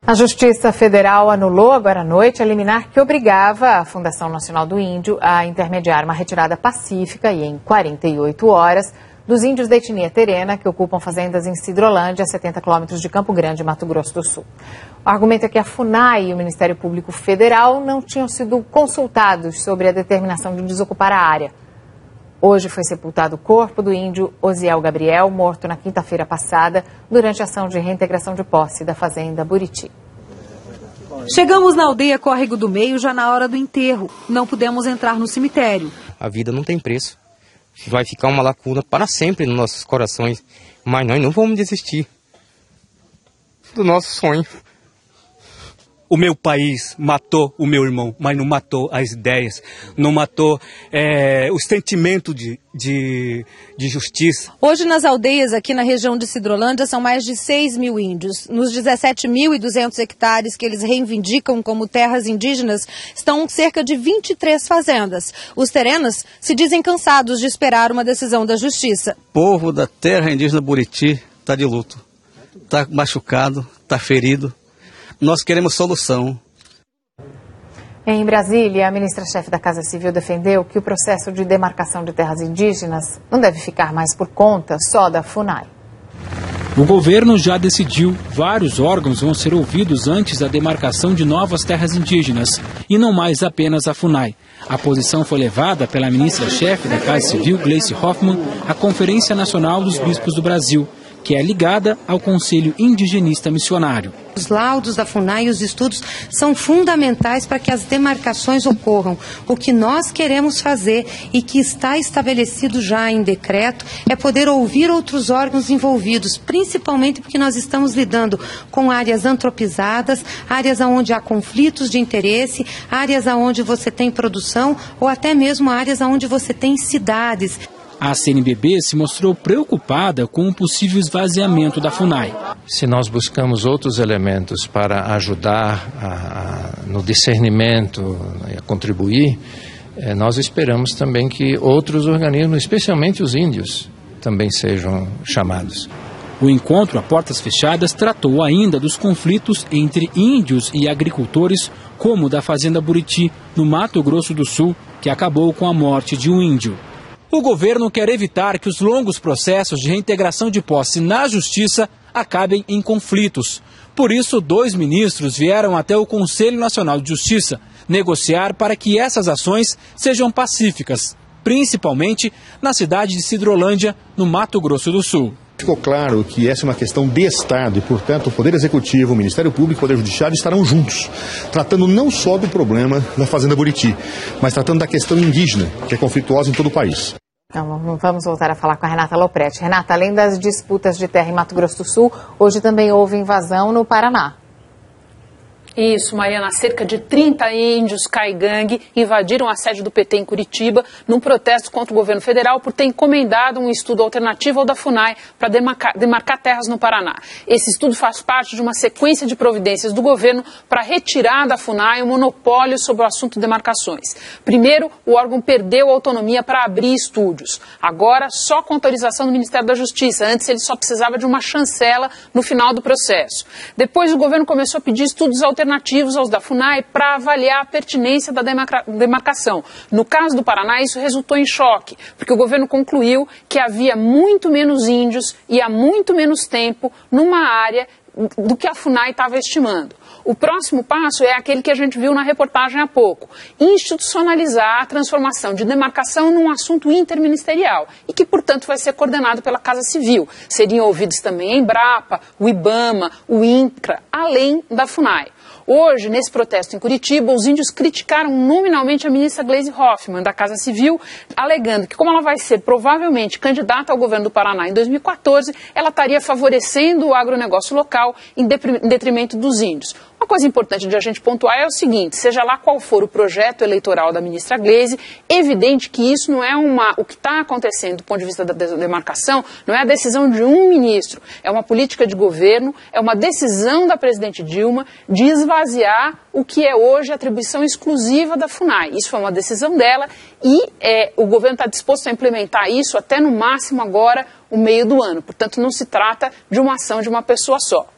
A Justiça Federal anulou agora à noite a liminar que obrigava a Fundação Nacional do Índio a intermediar uma retirada pacífica e em 48 horas dos índios da etnia terena que ocupam fazendas em Sidrolândia, a 70 quilômetros de Campo Grande, Mato Grosso do Sul. O argumento é que a FUNAI e o Ministério Público Federal não tinham sido consultados sobre a determinação de desocupar a área. Hoje foi sepultado o corpo do índio Osiel Gabriel, morto na quinta-feira passada, durante a ação de reintegração de posse da fazenda Buriti. Chegamos na aldeia Córrego do Meio já na hora do enterro. Não pudemos entrar no cemitério. A vida não tem preço. Vai ficar uma lacuna para sempre nos nossos corações. Mas nós não vamos desistir do nosso sonho. O meu país matou o meu irmão, mas não matou as ideias, não matou o sentimento de justiça. Hoje nas aldeias aqui na região de Sidrolândia são mais de 6 mil índios. Nos 17.200 hectares que eles reivindicam como terras indígenas, estão cerca de 23 fazendas. Os terenos se dizem cansados de esperar uma decisão da justiça. O povo da terra indígena Buriti está de luto, está machucado, está ferido. Nós queremos solução. Em Brasília, a ministra-chefe da Casa Civil defendeu que o processo de demarcação de terras indígenas não deve ficar mais por conta só da FUNAI. O governo já decidiu, vários órgãos vão ser ouvidos antes da demarcação de novas terras indígenas, e não mais apenas a FUNAI. A posição foi levada pela ministra-chefe da Casa Civil, Gleice Hoffmann, à Conferência Nacional dos Bispos do Brasil, que é ligada ao Conselho Indigenista Missionário. Os laudos da FUNAI e os estudos são fundamentais para que as demarcações ocorram. O que nós queremos fazer e que está estabelecido já em decreto é poder ouvir outros órgãos envolvidos, principalmente porque nós estamos lidando com áreas antropizadas, áreas onde há conflitos de interesse, áreas onde você tem produção ou até mesmo áreas onde você tem cidades. A CNBB se mostrou preocupada com o possível esvaziamento da FUNAI. Se nós buscamos outros elementos para ajudar no discernimento e a contribuir, nós esperamos também que outros organismos, especialmente os índios, também sejam chamados. O encontro a portas fechadas tratou ainda dos conflitos entre índios e agricultores, como o da Fazenda Buriti, no Mato Grosso do Sul, que acabou com a morte de um índio. O governo quer evitar que os longos processos de reintegração de posse na Justiça acabem em conflitos. Por isso, 2 ministros vieram até o Conselho Nacional de Justiça negociar para que essas ações sejam pacíficas, principalmente na cidade de Sidrolândia, no Mato Grosso do Sul. Ficou claro que essa é uma questão de Estado e, portanto, o Poder Executivo, o Ministério Público e o Poder Judiciário estarão juntos, tratando não só do problema da Fazenda Buriti, mas tratando da questão indígena, que é conflituosa em todo o país. Então, vamos voltar a falar com a Renata Lopretti. Renata, além das disputas de terra em Mato Grosso do Sul, hoje também houve invasão no Paraná. Isso, Mariana, cerca de 30 índios caigangue invadiram a sede do PT em Curitiba num protesto contra o governo federal por ter encomendado um estudo alternativo ao da FUNAI para demarcar terras no Paraná. Esse estudo faz parte de uma sequência de providências do governo para retirar da FUNAI o monopólio sobre o assunto de demarcações. Primeiro, o órgão perdeu a autonomia para abrir estúdios. Agora, só com autorização do Ministério da Justiça. Antes, ele só precisava de uma chancela no final do processo. Depois, o governo começou a pedir estudos alternativos aos da FUNAI para avaliar a pertinência da demarcação. No caso do Paraná, isso resultou em choque, porque o governo concluiu que havia muito menos índios e há muito menos tempo numa área do que a FUNAI estava estimando. O próximo passo é aquele que a gente viu na reportagem há pouco, institucionalizar a transformação de demarcação num assunto interministerial e que, portanto, vai ser coordenado pela Casa Civil. Seriam ouvidos também a Embrapa, o IBAMA, o INCRA, além da FUNAI. Hoje, nesse protesto em Curitiba, os índios criticaram nominalmente a ministra Gleice Hoffmann, da Casa Civil, alegando que, como ela vai ser provavelmente candidata ao governo do Paraná em 2014, ela estaria favorecendo o agronegócio local em detrimento dos índios. Uma coisa importante de a gente pontuar é o seguinte: seja lá qual for o projeto eleitoral da ministra Gleice, evidente que isso não é o que está acontecendo do ponto de vista da demarcação, não é a decisão de um ministro, é uma política de governo, é uma decisão da presidente Dilma de esvaziar o que é hoje a atribuição exclusiva da FUNAI. Isso foi uma decisão dela e o governo está disposto a implementar isso até no máximo agora o meio do ano. Portanto, não se trata de uma ação de uma pessoa só.